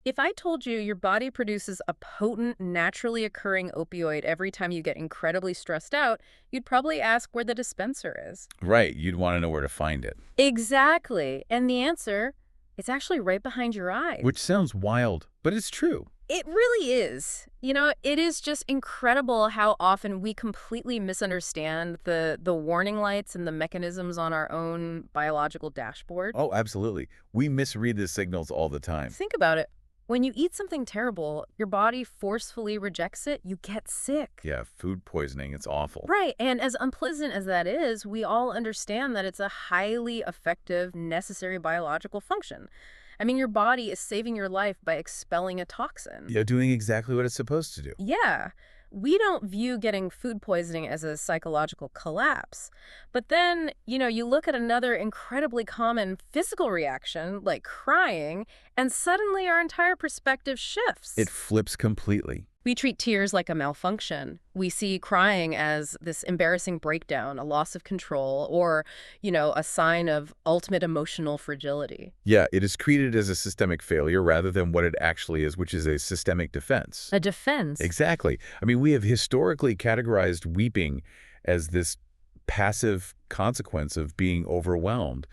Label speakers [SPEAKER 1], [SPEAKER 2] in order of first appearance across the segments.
[SPEAKER 1] If I told you your body produces a potent, naturally occurring opioid every time you get incredibly stressed out, you'd probably ask where the dispenser is.
[SPEAKER 2] Right, you'd want to know where to find it.
[SPEAKER 1] Exactly. And the answer, it's actually right behind your eyes.
[SPEAKER 2] Which sounds wild, but it's true.
[SPEAKER 1] It really is. It is just incredible how often we completely misunderstand the warning lights and the mechanisms on our own biological dashboard.
[SPEAKER 2] Oh, absolutely. We misread the signals all the time.
[SPEAKER 1] Think about it. When you eat something terrible, your body forcefully rejects it, you get sick.
[SPEAKER 2] Yeah, food poisoning, it's awful.
[SPEAKER 1] Right, and as unpleasant as that is, we all understand that it's a highly effective, necessary biological function. I mean, your body is saving your life by expelling a toxin.
[SPEAKER 2] Yeah, doing exactly what it's supposed to do.
[SPEAKER 1] Yeah. We don't view getting food poisoning as a psychological collapse. But then, you look at another incredibly common physical reaction, like crying, and suddenly our entire perspective shifts.
[SPEAKER 2] It flips completely.
[SPEAKER 1] We treat tears like a malfunction. We see crying as this embarrassing breakdown, a loss of control, or, a sign of ultimate emotional fragility.
[SPEAKER 2] Yeah, it is treated as a systemic failure rather than what it actually is, which is a systemic defense.
[SPEAKER 1] A defense.
[SPEAKER 2] Exactly. I mean, we have historically categorized weeping as this passive consequence of being overwhelmed.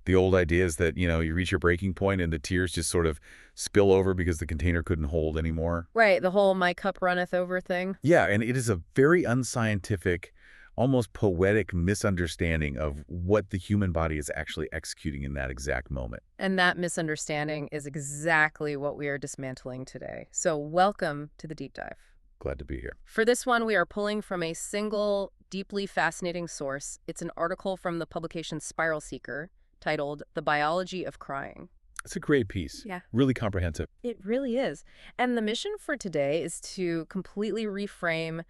[SPEAKER 2] The old idea is that, you reach your breaking point and the tears just sort of spill over because the container couldn't hold anymore.
[SPEAKER 1] Right, the whole "my cup runneth over" thing.
[SPEAKER 2] Yeah, and it is a very unscientific, almost poetic misunderstanding of what the human body is actually executing in that exact moment.
[SPEAKER 1] And that misunderstanding is exactly what we are dismantling today. So welcome to the deep dive.
[SPEAKER 2] Glad to be here.
[SPEAKER 1] For this one, we are pulling from a single, deeply fascinating source. It's an article from the publication SpiralSeekr titled "The Biology of Crying."
[SPEAKER 2] It's a great piece.
[SPEAKER 1] Yeah.
[SPEAKER 2] Really comprehensive.
[SPEAKER 1] It really is. And the mission for today is to completely reframe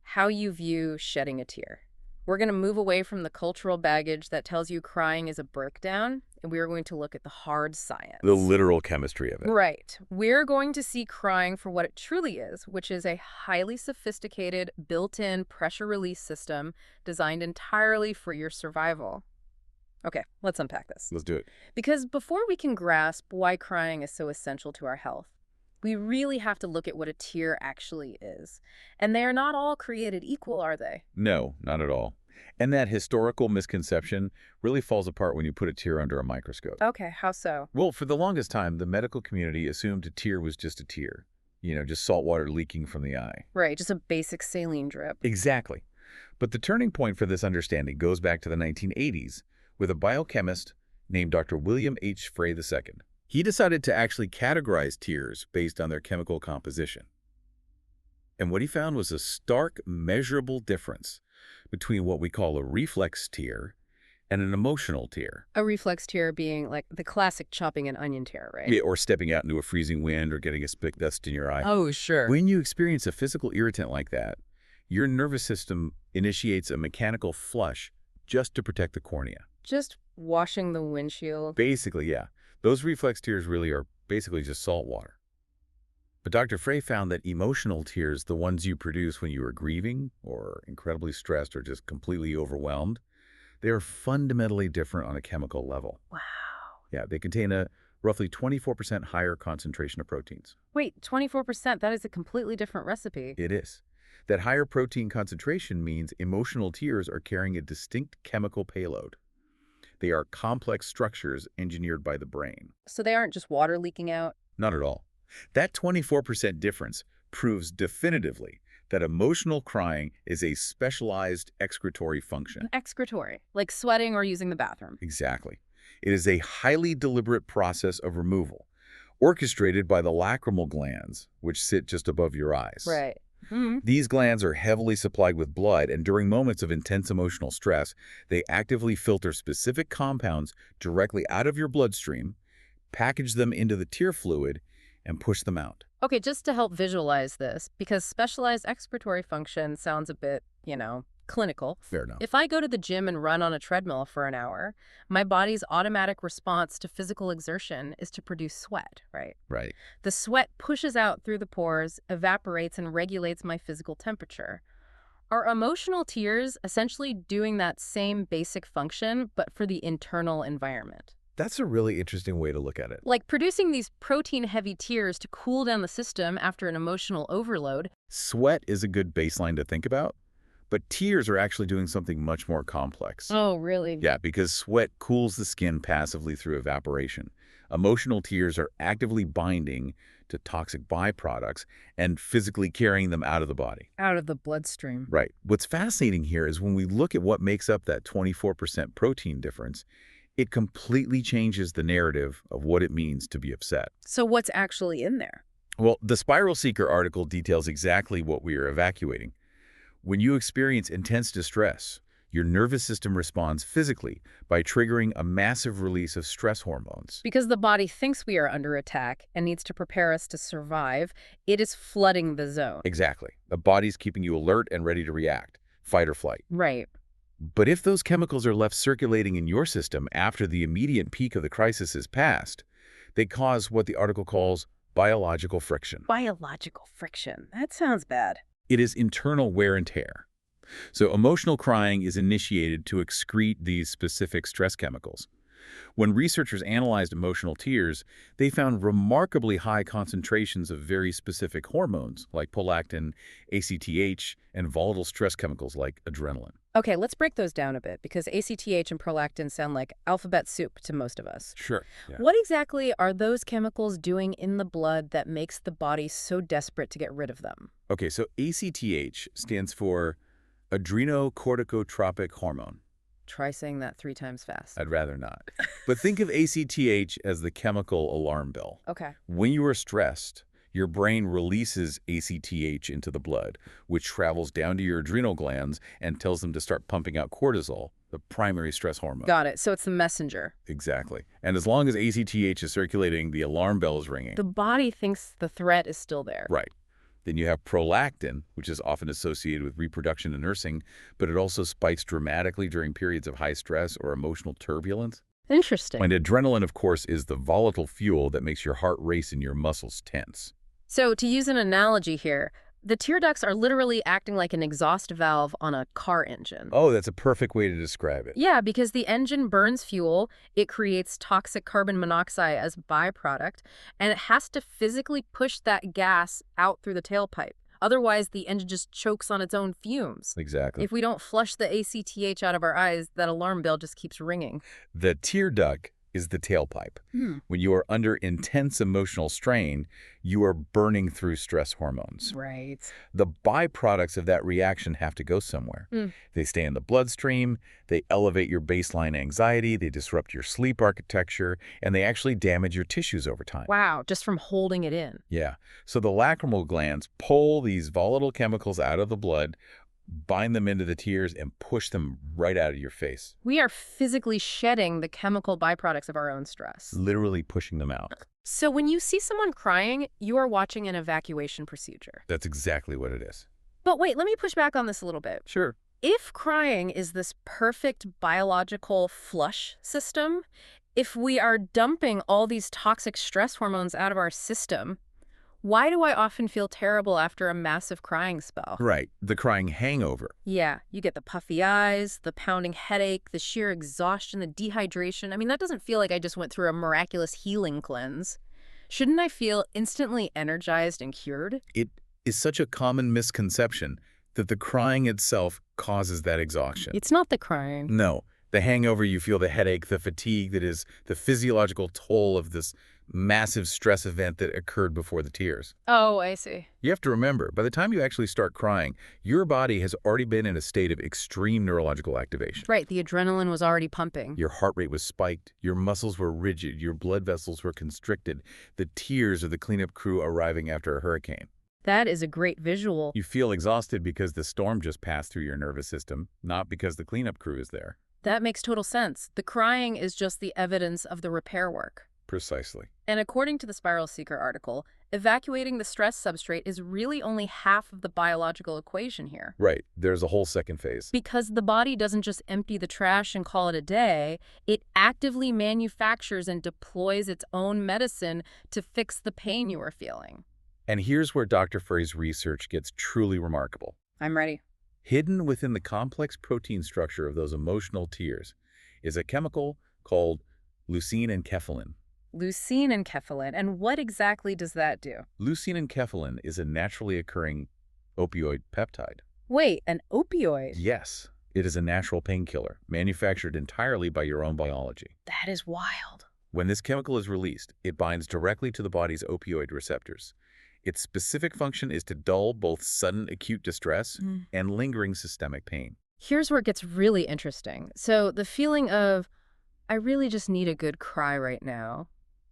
[SPEAKER 1] how you view shedding a tear. We're going to move away from the cultural baggage that tells you crying is a breakdown, and we are going to look at the hard science.
[SPEAKER 2] The literal chemistry of it.
[SPEAKER 1] Right. We're going to see crying for what it truly is, which is a highly sophisticated, built-in pressure release system designed entirely for your survival. Okay, let's unpack this.
[SPEAKER 2] Let's do it.
[SPEAKER 1] Because before we can grasp why crying is so essential to our health, we really have to look at what a tear actually is. And they are not all created equal, are they?
[SPEAKER 2] No, not at all. And that historical misconception really falls apart when you put a tear under a microscope.
[SPEAKER 1] Okay, how so?
[SPEAKER 2] Well, for the longest time, the medical community assumed a tear was just a tear. Just salt water leaking from the eye.
[SPEAKER 1] Right, just a basic saline drip.
[SPEAKER 2] Exactly. But the turning point for this understanding goes back to the 1980s with a biochemist named Dr. William H. Frey II. He decided to actually categorize tears based on their chemical composition. And what he found was a stark, measurable difference between what we call a reflex tear and an emotional tear.
[SPEAKER 1] A reflex tear being like the classic chopping an onion tear, right?
[SPEAKER 2] Yeah, or stepping out into a freezing wind or getting a spick dust in your eye.
[SPEAKER 1] Oh, sure.
[SPEAKER 2] When you experience a physical irritant like that, your nervous system initiates a mechanical flush just to protect the cornea.
[SPEAKER 1] Just washing the windshield.
[SPEAKER 2] Basically, yeah. Those reflex tears really are basically just salt water. But Dr. Frey found that emotional tears, the ones you produce when you are grieving or incredibly stressed or just completely overwhelmed, they are fundamentally different on a chemical level.
[SPEAKER 1] Wow.
[SPEAKER 2] Yeah, they contain a roughly 24% higher concentration of proteins.
[SPEAKER 1] Wait, 24%? That is a completely different recipe.
[SPEAKER 2] It is. That higher protein concentration means emotional tears are carrying a distinct chemical payload. They are complex structures engineered by the brain.
[SPEAKER 1] So they aren't just water leaking out?
[SPEAKER 2] Not at all. That 24% difference proves definitively that emotional crying is a specialized excretory function.
[SPEAKER 1] Excretory, like sweating or using the bathroom.
[SPEAKER 2] Exactly. It is a highly deliberate process of removal, orchestrated by the lacrimal glands, which sit just above your eyes.
[SPEAKER 1] Right. Mm-hmm.
[SPEAKER 2] These glands are heavily supplied with blood, and during moments of intense emotional stress, they actively filter specific compounds directly out of your bloodstream, package them into the tear fluid, and push them out.
[SPEAKER 1] Okay, just to help visualize this, because specialized excretory function sounds a bit, clinical.
[SPEAKER 2] Fair enough.
[SPEAKER 1] If I go to the gym and run on a treadmill for an hour, my body's automatic response to physical exertion is to produce sweat, right?
[SPEAKER 2] Right.
[SPEAKER 1] The sweat pushes out through the pores, evaporates, and regulates my physical temperature. Are emotional tears essentially doing that same basic function, but for the internal environment?
[SPEAKER 2] That's a really interesting way to look at it.
[SPEAKER 1] Like producing these protein-heavy tears to cool down the system after an emotional overload.
[SPEAKER 2] Sweat is a good baseline to think about, but tears are actually doing something much more complex.
[SPEAKER 1] Oh, really?
[SPEAKER 2] Yeah, because sweat cools the skin passively through evaporation. Emotional tears are actively binding to toxic byproducts and physically carrying them out of the body.
[SPEAKER 1] Out of the bloodstream.
[SPEAKER 2] Right. What's fascinating here is when we look at what makes up that 24% protein difference, it completely changes the narrative of what it means to be upset.
[SPEAKER 1] So what's actually in there?
[SPEAKER 2] Well, the SpiralSeekr article details exactly what we are evacuating. When you experience intense distress, your nervous system responds physically by triggering a massive release of stress hormones.
[SPEAKER 1] Because the body thinks we are under attack and needs to prepare us to survive, it is flooding the zone.
[SPEAKER 2] Exactly. The body's keeping you alert and ready to react, fight or flight.
[SPEAKER 1] Right.
[SPEAKER 2] But if those chemicals are left circulating in your system after the immediate peak of the crisis is passed, they cause what the article calls biological friction.
[SPEAKER 1] Biological friction. That sounds bad.
[SPEAKER 2] It is internal wear and tear. So emotional crying is initiated to excrete these specific stress chemicals. When researchers analyzed emotional tears, they found remarkably high concentrations of very specific hormones like prolactin, ACTH, and volatile stress chemicals like adrenaline.
[SPEAKER 1] Okay, let's break those down a bit because ACTH and prolactin sound like alphabet soup to most of us.
[SPEAKER 2] Sure. Yeah.
[SPEAKER 1] What exactly are those chemicals doing in the blood that makes the body so desperate to get rid of them?
[SPEAKER 2] Okay, so ACTH stands for adrenocorticotropic hormone.
[SPEAKER 1] Try saying that 3 times fast.
[SPEAKER 2] I'd rather not. But think of ACTH as the chemical alarm bell.
[SPEAKER 1] Okay.
[SPEAKER 2] When you are stressed, your brain releases ACTH into the blood, which travels down to your adrenal glands and tells them to start pumping out cortisol, the primary stress hormone.
[SPEAKER 1] Got it. So it's the messenger.
[SPEAKER 2] Exactly. And as long as ACTH is circulating, the alarm bell is ringing.
[SPEAKER 1] The body thinks the threat is still there.
[SPEAKER 2] Right. Then you have prolactin, which is often associated with reproduction and nursing, but it also spikes dramatically during periods of high stress or emotional turbulence.
[SPEAKER 1] Interesting.
[SPEAKER 2] And adrenaline, of course, is the volatile fuel that makes your heart race and your muscles tense.
[SPEAKER 1] So to use an analogy here, the tear ducts are literally acting like an exhaust valve on a car engine.
[SPEAKER 2] Oh, that's a perfect way to describe it.
[SPEAKER 1] Yeah, because the engine burns fuel, it creates toxic carbon monoxide as byproduct, and it has to physically push that gas out through the tailpipe. Otherwise, the engine just chokes on its own fumes.
[SPEAKER 2] Exactly.
[SPEAKER 1] If we don't flush the ACTH out of our eyes, that alarm bell just keeps ringing.
[SPEAKER 2] The tear duct is the tailpipe. When you are under intense emotional strain, you are burning through stress hormones.
[SPEAKER 1] Right.
[SPEAKER 2] The byproducts of that reaction have to go somewhere. They stay in the bloodstream, they elevate your baseline anxiety, they disrupt your sleep architecture, and they actually damage your tissues over time.
[SPEAKER 1] Wow, just from holding it in.
[SPEAKER 2] Yeah. So the lacrimal glands pull these volatile chemicals out of the blood, bind them into the tears, and push them right out of your face.
[SPEAKER 1] We are physically shedding the chemical byproducts of our own stress.
[SPEAKER 2] Literally pushing them out.
[SPEAKER 1] So when you see someone crying, you are watching an evacuation procedure.
[SPEAKER 2] That's exactly what it is.
[SPEAKER 1] But wait, let me push back on this a little bit.
[SPEAKER 2] Sure.
[SPEAKER 1] If crying is this perfect biological flush system, if we are dumping all these toxic stress hormones out of our system, why do I often feel terrible after a massive crying spell?
[SPEAKER 2] Right. The crying hangover.
[SPEAKER 1] Yeah, you get the puffy eyes, the pounding headache, the sheer exhaustion, the dehydration. I mean, that doesn't feel like I just went through a miraculous healing cleanse. Shouldn't I feel instantly energized and cured?
[SPEAKER 2] It is such a common misconception that the crying itself causes that exhaustion.
[SPEAKER 1] It's not the crying.
[SPEAKER 2] No. The hangover, you feel the headache, the fatigue that is the physiological toll of this massive stress event that occurred before the tears.
[SPEAKER 1] Oh, I see.
[SPEAKER 2] You have to remember, by the time you actually start crying, your body has already been in a state of extreme neurological activation.
[SPEAKER 1] Right, the adrenaline was already pumping.
[SPEAKER 2] Your heart rate was spiked, your muscles were rigid, your blood vessels were constricted. The tears of the cleanup crew arriving after a hurricane.
[SPEAKER 1] That is a great visual.
[SPEAKER 2] You feel exhausted because the storm just passed through your nervous system, not because the cleanup crew is there.
[SPEAKER 1] That makes total sense. The crying is just the evidence of the repair work.
[SPEAKER 2] Precisely.
[SPEAKER 1] And according to the SpiralSeekr article, evacuating the stress substrate is really only half of the biological equation here.
[SPEAKER 2] Right. There's a whole second phase.
[SPEAKER 1] Because the body doesn't just empty the trash and call it a day, it actively manufactures and deploys its own medicine to fix the pain you are feeling.
[SPEAKER 2] And here's where Dr. Frey's research gets truly remarkable.
[SPEAKER 1] I'm ready.
[SPEAKER 2] Hidden within the complex protein structure of those emotional tears is a chemical called leucine and enkephalin.
[SPEAKER 1] Leucine and enkephalin. And what exactly does that do?
[SPEAKER 2] Leucine and enkephalin is a naturally occurring opioid peptide.
[SPEAKER 1] Wait, an opioid?
[SPEAKER 2] Yes, it is a natural painkiller, manufactured entirely by your own biology.
[SPEAKER 1] That is wild.
[SPEAKER 2] When this chemical is released, it binds directly to the body's opioid receptors. Its specific function is to dull both sudden acute distress and lingering systemic pain.
[SPEAKER 1] Here's where it gets really interesting. So the feeling of, I really just need a good cry right now,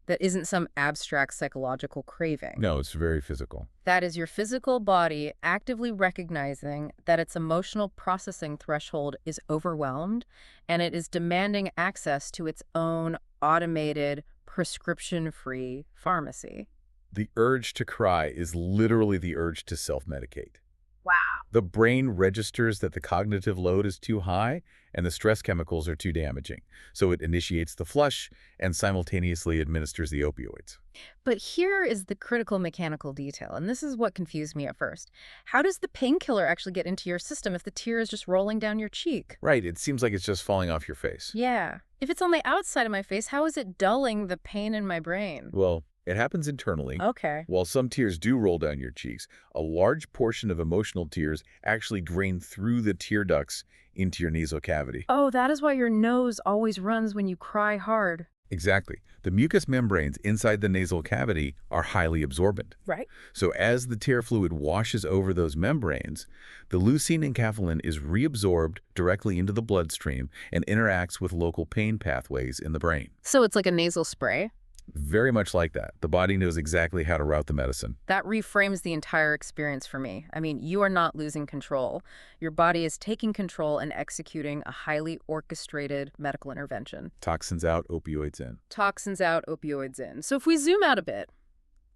[SPEAKER 1] that isn't some abstract psychological craving.
[SPEAKER 2] No, it's very physical.
[SPEAKER 1] That is your physical body actively recognizing that its emotional processing threshold is overwhelmed and it is demanding access to its own automated, prescription-free pharmacy.
[SPEAKER 2] The urge to cry is literally the urge to self-medicate.
[SPEAKER 1] Wow.
[SPEAKER 2] The brain registers that the cognitive load is too high and the stress chemicals are too damaging, so it initiates the flush and simultaneously administers the opioids.
[SPEAKER 1] But here is the critical mechanical detail, and this is what confused me at first. How does the painkiller actually get into your system if the tear is just rolling down your cheek?
[SPEAKER 2] Right, it seems like it's just falling off your face.
[SPEAKER 1] Yeah. If it's on the outside of my face, how is it dulling the pain in my brain?
[SPEAKER 2] Well, it happens internally.
[SPEAKER 1] Okay.
[SPEAKER 2] While some tears do roll down your cheeks, a large portion of emotional tears actually drain through the tear ducts into your nasal cavity.
[SPEAKER 1] Oh, that is why your nose always runs when you cry hard.
[SPEAKER 2] Exactly. The mucous membranes inside the nasal cavity are highly absorbent.
[SPEAKER 1] Right.
[SPEAKER 2] So as the tear fluid washes over those membranes, the leucine and enkephalin is reabsorbed directly into the bloodstream and interacts with local pain pathways in the brain.
[SPEAKER 1] So it's like a nasal spray?
[SPEAKER 2] Very much like that. The body knows exactly how to route the medicine.
[SPEAKER 1] That reframes the entire experience for me. I mean, you are not losing control. Your body is taking control and executing a highly orchestrated medical intervention.
[SPEAKER 2] Toxins out, opioids in.
[SPEAKER 1] Toxins out, opioids in. So if we zoom out a bit,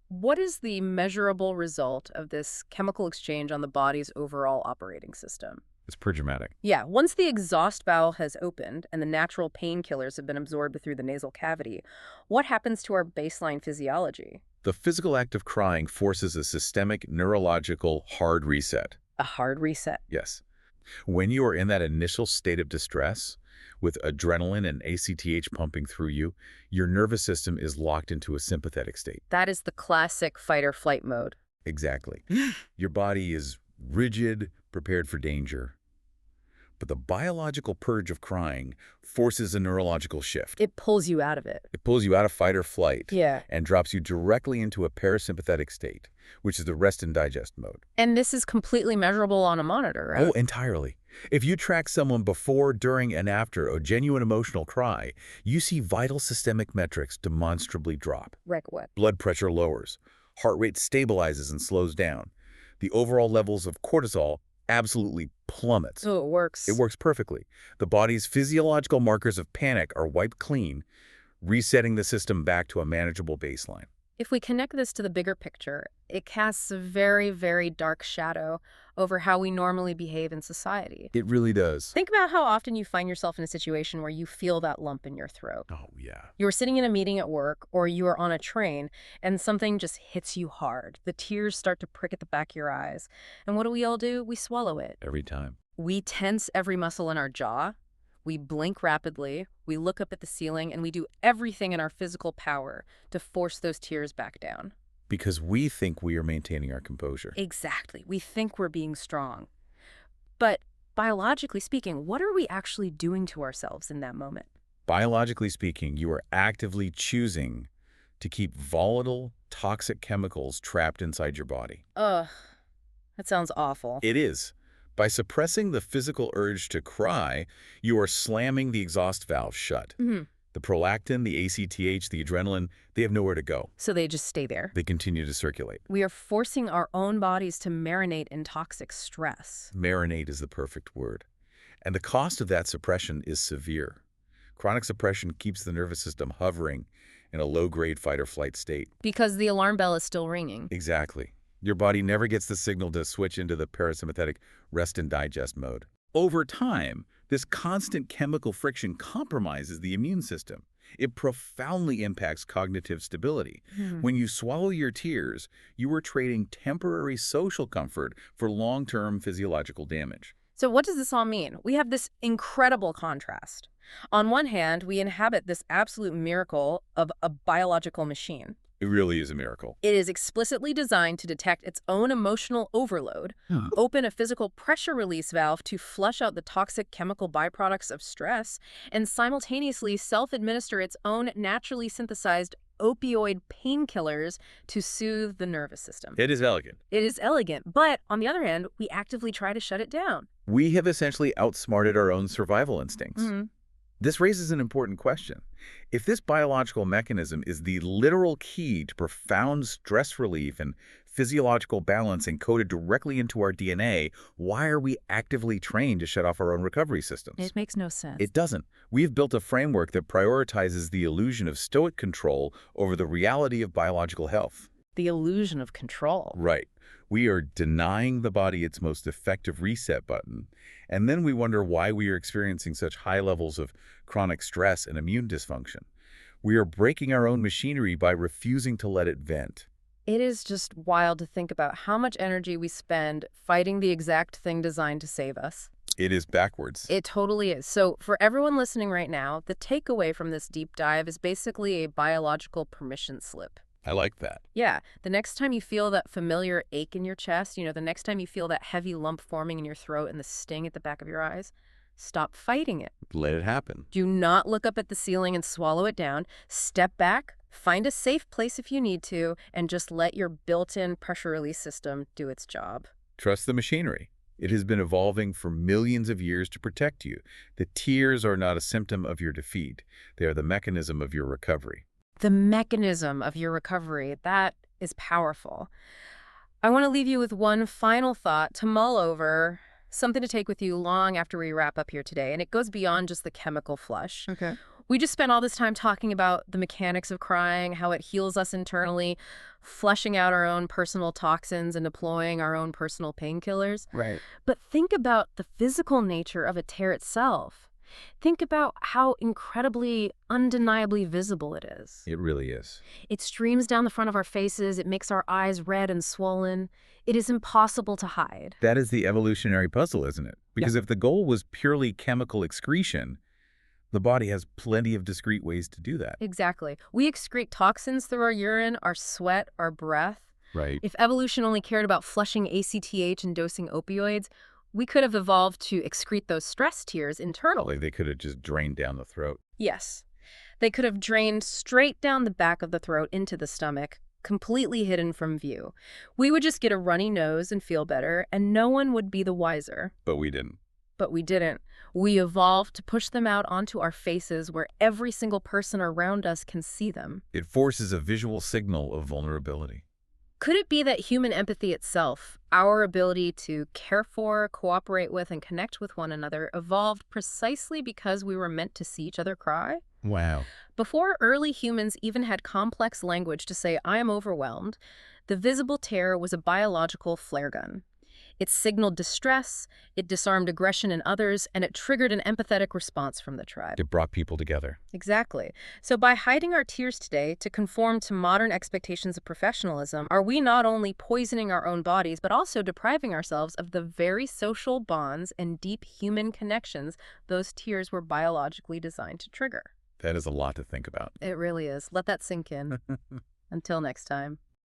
[SPEAKER 1] what is the measurable result of this chemical exchange on the body's overall operating system?
[SPEAKER 2] It's pretty dramatic.
[SPEAKER 1] Yeah, once the exhaust valve has opened and the natural painkillers have been absorbed through the nasal cavity, what happens to our baseline physiology?
[SPEAKER 2] The physical act of crying forces a systemic neurological hard reset.
[SPEAKER 1] A hard reset.
[SPEAKER 2] Yes. When you are in that initial state of distress, with adrenaline and ACTH pumping through you, your nervous system is locked into a sympathetic state.
[SPEAKER 1] That is the classic fight or flight mode.
[SPEAKER 2] Exactly. Your body is rigid, prepared for danger. But the biological purge of crying forces a neurological shift.
[SPEAKER 1] It pulls you out of it.
[SPEAKER 2] It pulls you out of fight or flight and drops you directly into a parasympathetic state, which is the rest and digest mode.
[SPEAKER 1] And this is completely measurable on a monitor, right?
[SPEAKER 2] Oh, entirely. If you track someone before, during, and after a genuine emotional cry, you see vital systemic metrics demonstrably drop.
[SPEAKER 1] Like what?
[SPEAKER 2] Blood pressure lowers. Heart rate stabilizes and slows down. The overall levels of cortisol absolutely plummets.
[SPEAKER 1] Oh, it works.
[SPEAKER 2] It works perfectly. The body's physiological markers of panic are wiped clean, resetting the system back to a manageable baseline.
[SPEAKER 1] If we connect this to the bigger picture, it casts a very, very dark shadow over how we normally behave in society.
[SPEAKER 2] It really does.
[SPEAKER 1] Think about how often you find yourself in a situation where you feel that lump in your throat.
[SPEAKER 2] Oh, yeah.
[SPEAKER 1] You're sitting in a meeting at work or you are on a train and something just hits you hard. The tears start to prick at the back of your eyes. And what do? We swallow it.
[SPEAKER 2] Every time.
[SPEAKER 1] We tense every muscle in our jaw. We blink rapidly, we look up at the ceiling, and we do everything in our physical power to force those tears back down.
[SPEAKER 2] Because we think we are maintaining our composure.
[SPEAKER 1] Exactly. We think we're being strong. But biologically speaking, what are we actually doing to ourselves in that moment?
[SPEAKER 2] Biologically speaking, you are actively choosing to keep volatile, toxic chemicals trapped inside your body.
[SPEAKER 1] Ugh, that sounds awful.
[SPEAKER 2] It is. By suppressing the physical urge to cry, you are slamming the exhaust valve shut. The prolactin, the ACTH, the adrenaline, they have nowhere to go.
[SPEAKER 1] So they just stay there.
[SPEAKER 2] They continue to circulate.
[SPEAKER 1] We are forcing our own bodies to marinate in toxic stress.
[SPEAKER 2] Marinate is the perfect word. And the cost of that suppression is severe. Chronic suppression keeps the nervous system hovering in a low-grade fight-or-flight state.
[SPEAKER 1] Because the alarm bell is still ringing.
[SPEAKER 2] Exactly. Your body never gets the signal to switch into the parasympathetic rest and digest mode. Over time, this constant chemical friction compromises the immune system. It profoundly impacts cognitive stability. When you swallow your tears, you are trading temporary social comfort for long-term physiological damage.
[SPEAKER 1] So what does this all mean? We have this incredible contrast. On one hand, we inhabit this absolute miracle of a biological machine.
[SPEAKER 2] It really is a miracle.
[SPEAKER 1] It is explicitly designed to detect its own emotional overload,
[SPEAKER 2] Huh.
[SPEAKER 1] open a physical pressure release valve to flush out the toxic chemical byproducts of stress, and simultaneously self-administer its own naturally synthesized opioid painkillers to soothe the nervous system.
[SPEAKER 2] It is elegant.
[SPEAKER 1] It is elegant, but on the other hand, we actively try to shut it down.
[SPEAKER 2] We have essentially outsmarted our own survival instincts. This raises an important question. If this biological mechanism is the literal key to profound stress relief and physiological balance encoded directly into our DNA, why are we actively trained to shut off our own recovery systems?
[SPEAKER 1] It makes no sense.
[SPEAKER 2] It doesn't. We've built a framework that prioritizes the illusion of stoic control over the reality of biological health.
[SPEAKER 1] The illusion of control.
[SPEAKER 2] Right. We are denying the body its most effective reset button, and then we wonder why we are experiencing such high levels of chronic stress and immune dysfunction. We are breaking our own machinery by refusing to let it vent.
[SPEAKER 1] It is just wild to think about how much energy we spend fighting the exact thing designed to save us.
[SPEAKER 2] It is backwards.
[SPEAKER 1] It totally is. So for everyone listening right now, the takeaway from this deep dive is basically a biological permission slip.
[SPEAKER 2] I like that.
[SPEAKER 1] Yeah, the next time you feel that familiar ache in your chest, the next time you feel that heavy lump forming in your throat and the sting at the back of your eyes, stop fighting it.
[SPEAKER 2] Let it happen.
[SPEAKER 1] Do not look up at the ceiling and swallow it down. Step back, find a safe place if you need to, and just let your built-in pressure release system do its job.
[SPEAKER 2] Trust the machinery. It has been evolving for millions of years to protect you. The tears are not a symptom of your defeat. They are the mechanism of your recovery.
[SPEAKER 1] The mechanism of your recovery, that is powerful. I want to leave you with one final thought to mull over, something to take with you long after we wrap up here today, and it goes beyond just the chemical flush.
[SPEAKER 2] Okay.
[SPEAKER 1] We just spent all this time talking about the mechanics of crying, how it heals us internally, flushing out our own personal toxins and deploying our own personal painkillers.
[SPEAKER 2] Right.
[SPEAKER 1] But think about the physical nature of a tear itself. Think about how incredibly, undeniably visible it is.
[SPEAKER 2] It really is.
[SPEAKER 1] It streams down the front of our faces. It makes our eyes red and swollen. It is impossible to hide.
[SPEAKER 2] That is the evolutionary puzzle, isn't it? Because if the goal was purely chemical excretion, the body has plenty of discrete ways to do that.
[SPEAKER 1] Exactly. We excrete toxins through our urine, our sweat, our breath.
[SPEAKER 2] Right.
[SPEAKER 1] If evolution only cared about flushing ACTH and dosing opioids, we could have evolved to excrete those stress tears internally.
[SPEAKER 2] They could have just drained down the throat.
[SPEAKER 1] Yes. They could have drained straight down the back of the throat into the stomach, completely hidden from view. We would just get a runny nose and feel better, and no one would be the wiser.
[SPEAKER 2] But we didn't.
[SPEAKER 1] But we didn't. We evolved to push them out onto our faces where every single person around us can see them.
[SPEAKER 2] It forces a visual signal of vulnerability.
[SPEAKER 1] Could it be that human empathy itself, our ability to care for, cooperate with, and connect with one another, evolved precisely because we were meant to see each other cry?
[SPEAKER 2] Wow.
[SPEAKER 1] Before early humans even had complex language to say, "I am overwhelmed," the visible tear was a biological flare gun. It signaled distress, it disarmed aggression in others, and it triggered an empathetic response from the tribe.
[SPEAKER 2] It brought people together.
[SPEAKER 1] Exactly. So by hiding our tears today to conform to modern expectations of professionalism, are we not only poisoning our own bodies, but also depriving ourselves of the very social bonds and deep human connections those tears were biologically designed to trigger?
[SPEAKER 2] That is a lot to think about.
[SPEAKER 1] It really is. Let that sink in. Until next time.